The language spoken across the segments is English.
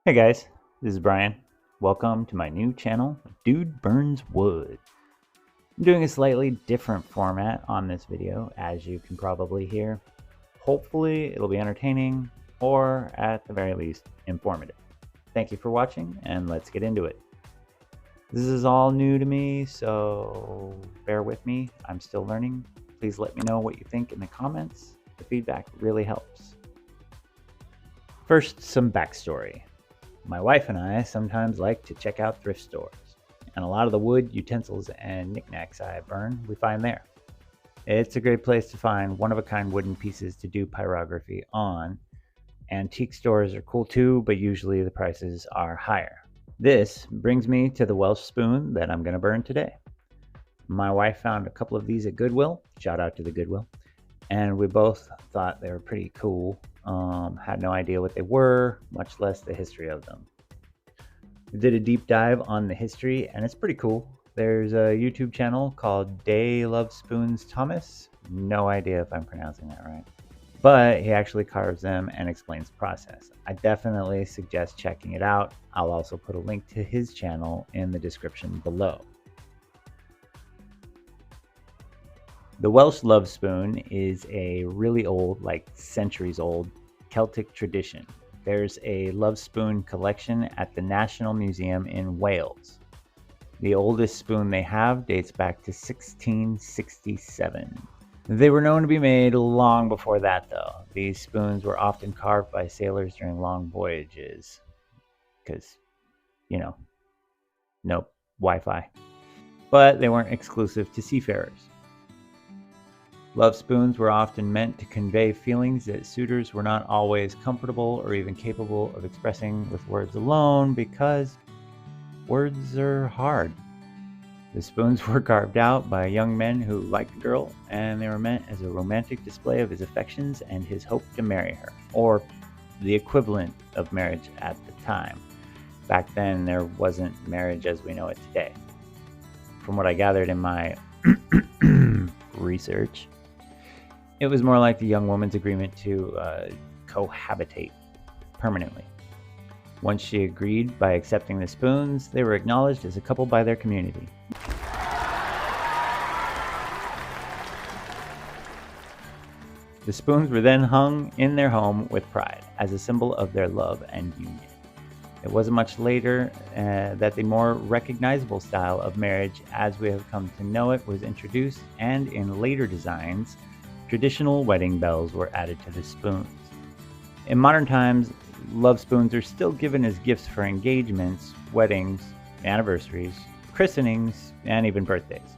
Hey guys, this is Brian. Welcome to my new channel, Dude Burns Wood. I'm doing a slightly different format on this video, as you can probably hear. Hopefully it'll be entertaining, or at the very least, informative. Thank you for watching, and let's get into it. This is all new to me, so bear with me. I'm still learning. Please let me know what you think in the comments. The feedback really helps. First, some backstory. My wife and I sometimes like to check out thrift stores, and a lot of the wood, utensils, and knickknacks I burn we find there. It's a great place to find one-of-a-kind wooden pieces to do pyrography on. Antique stores are cool too, but usually the prices are higher. This brings me to the Welsh spoon that I'm going to burn today. My wife found a couple of these at Goodwill, shout out to the Goodwill, and we both thought they were pretty cool. Had no idea what they were, much less the history of them. We did a deep dive on the history, and it's pretty cool. There's a YouTube channel called Day Loves Spoons Thomas. No idea if I'm pronouncing that right. But he actually carves them and explains the process. I definitely suggest checking it out. I'll also put a link to his channel in the description below. The Welsh love spoon is a really old, like centuries old, Celtic tradition. There's a love spoon collection at the National Museum in Wales. The oldest spoon they have dates back to 1667. They were known to be made long before that, though. These spoons were often carved by sailors during long voyages, because, no Wi-Fi. But they weren't exclusive to seafarers. Love spoons were often meant to convey feelings that suitors were not always comfortable or even capable of expressing with words alone, because words are hard. The spoons were carved out by young men who liked the girl, and they were meant as a romantic display of his affections and his hope to marry her, or the equivalent of marriage at the time. Back then, there wasn't marriage as we know it today. From what I gathered in my research, it was more like the young woman's agreement to cohabitate permanently. Once she agreed by accepting the spoons, they were acknowledged as a couple by their community. The spoons were then hung in their home with pride as a symbol of their love and union. It wasn't much later that the more recognizable style of marriage as we have come to know it was introduced, and in later designs, traditional wedding bells were added to the spoons. In modern times, love spoons are still given as gifts for engagements, weddings, anniversaries, christenings, and even birthdays.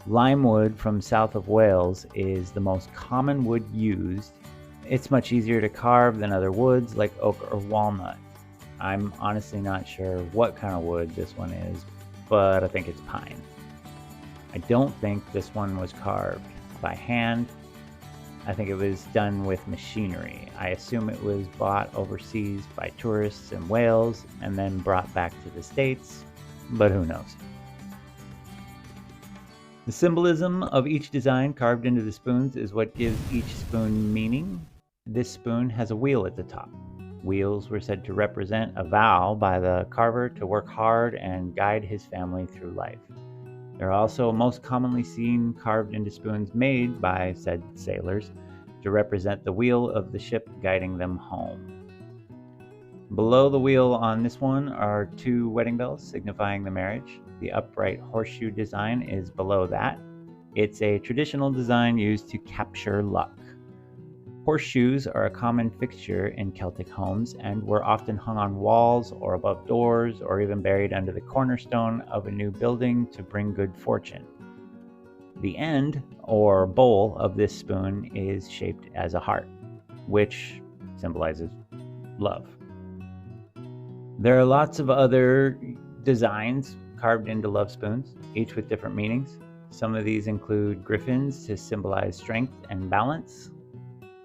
Lime wood from south of Wales is the most common wood used. It's much easier to carve than other woods like oak or walnut. I'm honestly not sure what kind of wood this one is, but I think it's pine. I don't think this one was carved by hand. I think it was done with machinery. I assume it was bought overseas by tourists in Wales and then brought back to the States, but who knows. The symbolism of each design carved into the spoons is what gives each spoon meaning. This spoon has a wheel at the top. Wheels were said to represent a vow by the carver to work hard and guide his family through life. They're also most commonly seen carved into spoons made by said sailors to represent the wheel of the ship guiding them home. Below the wheel on this one are two wedding bells signifying the marriage. The upright horseshoe design is below that. It's a traditional design used to capture luck. Horseshoes are a common fixture in Celtic homes and were often hung on walls or above doors or even buried under the cornerstone of a new building to bring good fortune. The end, or bowl, of this spoon is shaped as a heart, which symbolizes love. There are lots of other designs carved into love spoons, each with different meanings. Some of these include griffins to symbolize strength and balance,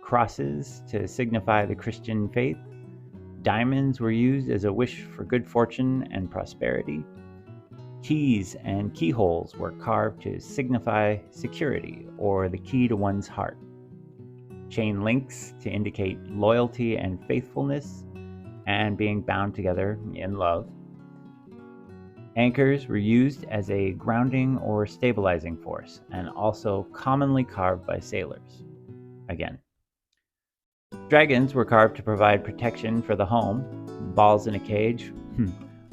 crosses to signify the Christian faith, diamonds were used as a wish for good fortune and prosperity, keys and keyholes were carved to signify security or the key to one's heart. chain links to indicate loyalty and faithfulness, and being bound together in love. Anchors were used as a grounding or stabilizing force, and also commonly carved by sailors. Again, dragons were carved to provide protection for the home. Balls in a cage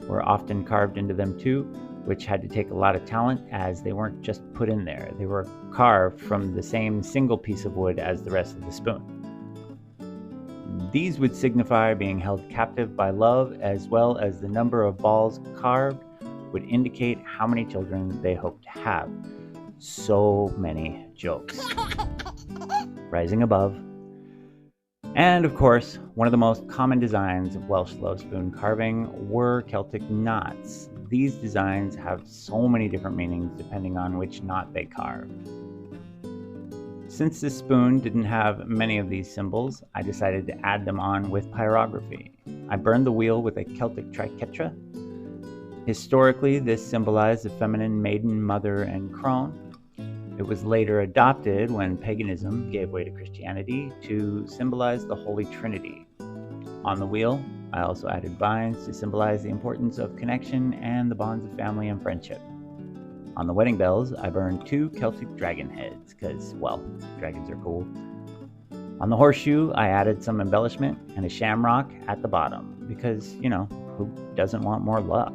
were often carved into them too, which had to take a lot of talent, as they weren't just put in there. They were carved from the same single piece of wood as the rest of the spoon. These would signify being held captive by love, as well as the number of balls carved would indicate how many children they hoped to have. So many jokes. Rising above. And of course, one of the most common designs of Welsh love spoon carving were Celtic knots. These designs have so many different meanings depending on which knot they carved. Since this spoon didn't have many of these symbols, I decided to add them on with pyrography. I burned the wheel with a Celtic triquetra. Historically, this symbolized the feminine maiden, mother, and crone. It was later adopted when paganism gave way to Christianity to symbolize the Holy Trinity. On the wheel, I also added vines to symbolize the importance of connection and the bonds of family and friendship. On the wedding bells, I burned 2 Celtic dragon heads, because, well, dragons are cool. On the horseshoe, I added some embellishment and a shamrock at the bottom, because, you know, who doesn't want more luck?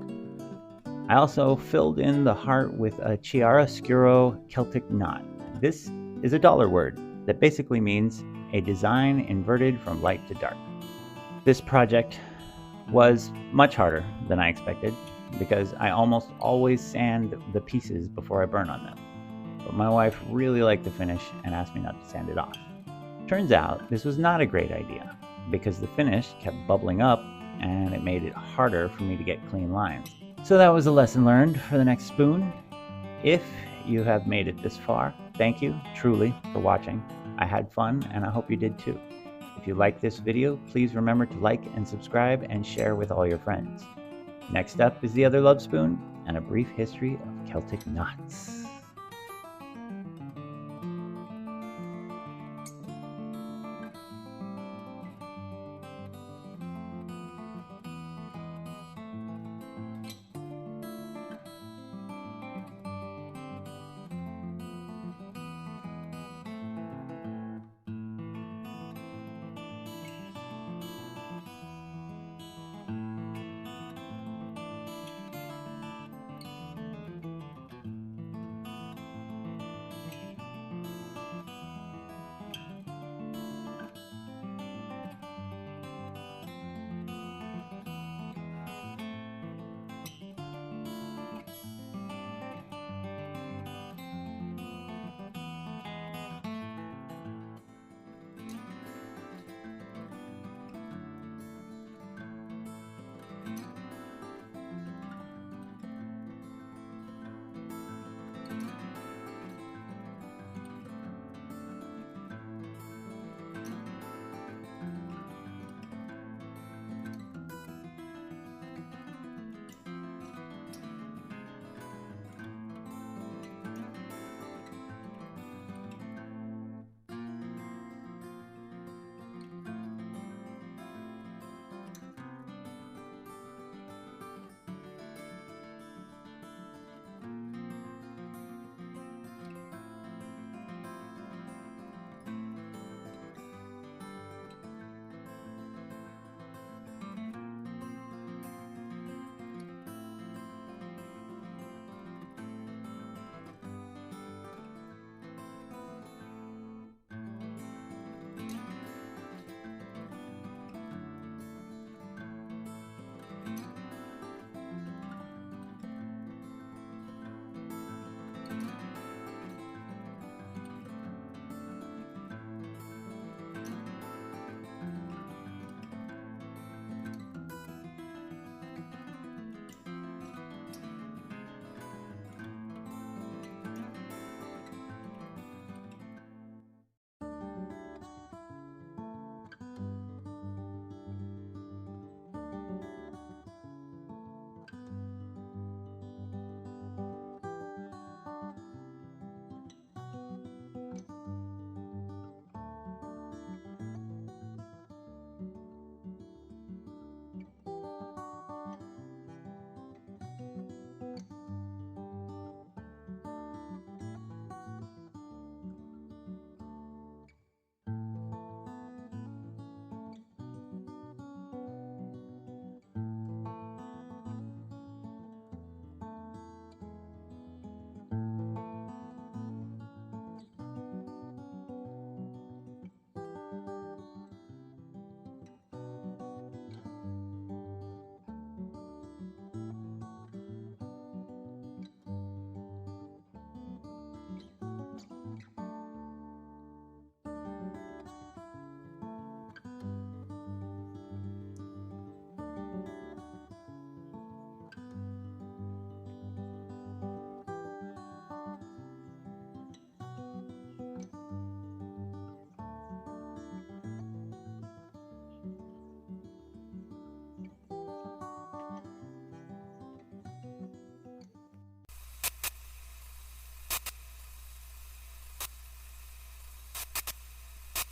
I also filled in the heart with a chiaroscuro Celtic knot. This is a dollar word that basically means a design inverted from light to dark. This project was much harder than I expected, because I almost always sand the pieces before I burn on them. But my wife really liked the finish and asked me not to sand it off. Turns out this was not a great idea, because the finish kept bubbling up and it made it harder for me to get clean lines. So that was a lesson learned for the next spoon. If you have made it this far, thank you truly for watching. I had fun and I hope you did too. If you liked this video, please remember to like and subscribe and share with all your friends. Next up is the other love spoon and a brief history of Celtic knots.